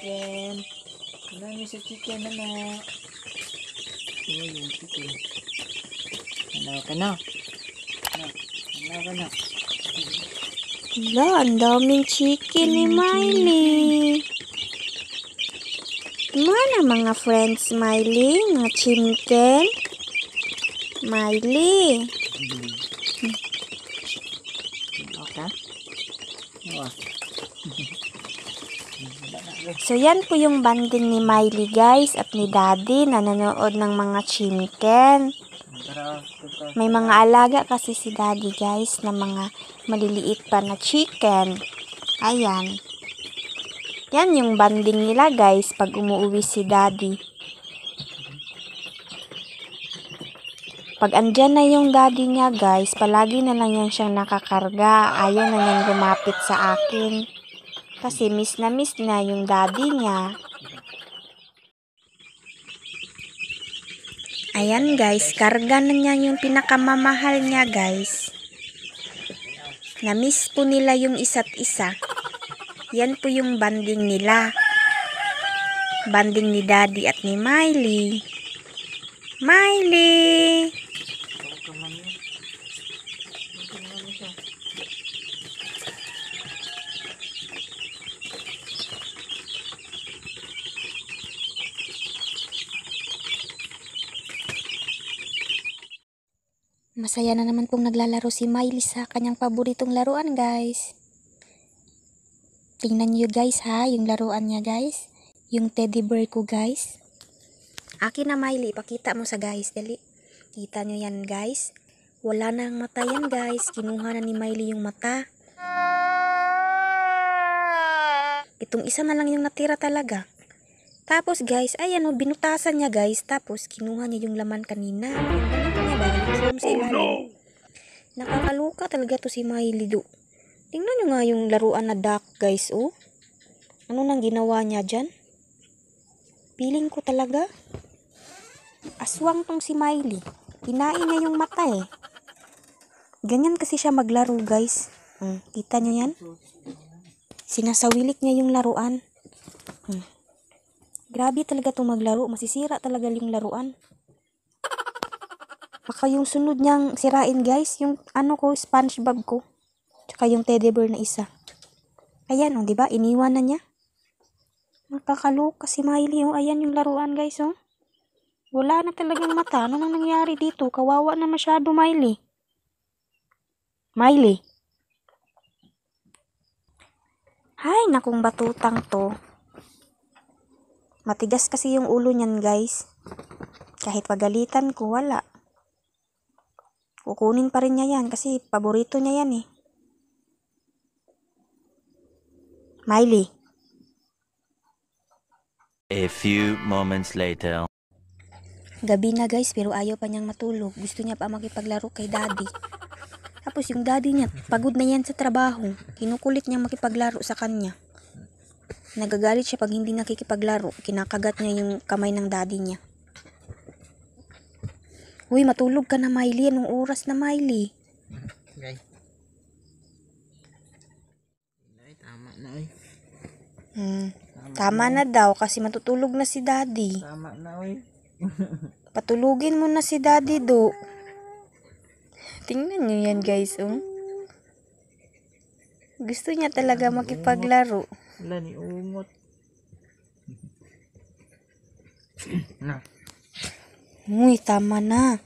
chicken. Wala niyo sa chicken na. Oh, yung chicken. Ano ka na? Ano ka na? Wala, ang daming chicken ni Miley. Mana mga friends Miley? Mga chicken? Miley. Okay. Wah. So yan po yung banding ni Miley guys at ni Daddy na nanonood ng mga chicken. May mga alaga kasi si Daddy guys na mga maliliit pa na chicken. Ayan. Yan yung banding nila guys pag umuwi si Daddy. Pag andyan na yung Daddy niya guys, palagi na lang yan siyang nakakarga. Ayaw na niyang lumapit sa akin. Kasi miss na yung Daddy niya. Ayan guys, karga na niya yung pinakamamahal niya guys. Na-miss po nila yung isa't isa. Yan po yung banding nila. Banding ni Daddy at ni Miley. Miley! Masaya na naman pong naglalaro si Miley sa kanyang paboritong laruan guys. Tingnan nyo guys ha, yung laruan niya guys. Yung teddy bear ko guys. Akin na Miley, ipakita mo sa guys, dali. Kita nyo yan guys. Wala na ang mata yan guys. Kinuha na ni Miley yung mata. Itong isa na lang yung natira talaga. Tapos guys, ayan o, binutasan niya guys. Tapos kinuha niya yung laman kanina. Oh no! Nakakaluka talaga to si Miley do. Tingnan nyo nga yung laruan na duck guys oh. Ano nang ginawa niya dyan? Piling ko talaga. Aswang tong si Miley. Kinain niya yung mata eh. Ganyan kasi siya maglaro guys. Kita nyo yan? Sinasawilik niya yung laruan. Grabe talaga to maglaro. Masisira talaga yung laruan. Baka yung sunod niyang sirain guys, yung ano ko, SpongeBob ko. Tsaka yung teddy bear na isa. Ayan oh, 'di ba? Iniwan na niya. Nakakaloka si Miley oh. Ayan yung laruan guys oh. Wala na talagang mata. Ano nang nangyari dito? Kawawa na masyado Miley. Miley. Hay, nakong batutang to. Matigas kasi yung ulo niyan guys. Kahit pagalitan ko, wala. Kukunin pa rin niya yan kasi paborito niya yan eh. Miley. A few moments later. Gabi na guys pero ayaw pa niyang matulog. Gusto niya pa makipaglaro kay Daddy. Tapos yung Daddy niya, pagod na yan sa trabaho. Kinukulit niya makipaglaro sa kanya. Nagagalit siya pag hindi nakikipaglaro. Kinakagat niya yung kamay ng Daddy niya. Uy, matulog ka na Miley. Anong oras na Miley? Okay. Ay, tama na oy. Tama na daw kasi matutulog na si Daddy. Tama na oy. Patulugin mo na si Daddy do. Tingnan nyo yan guys oh. Gusto niya talaga makipaglaro. Wala ni umot. Na. Uy, tama na.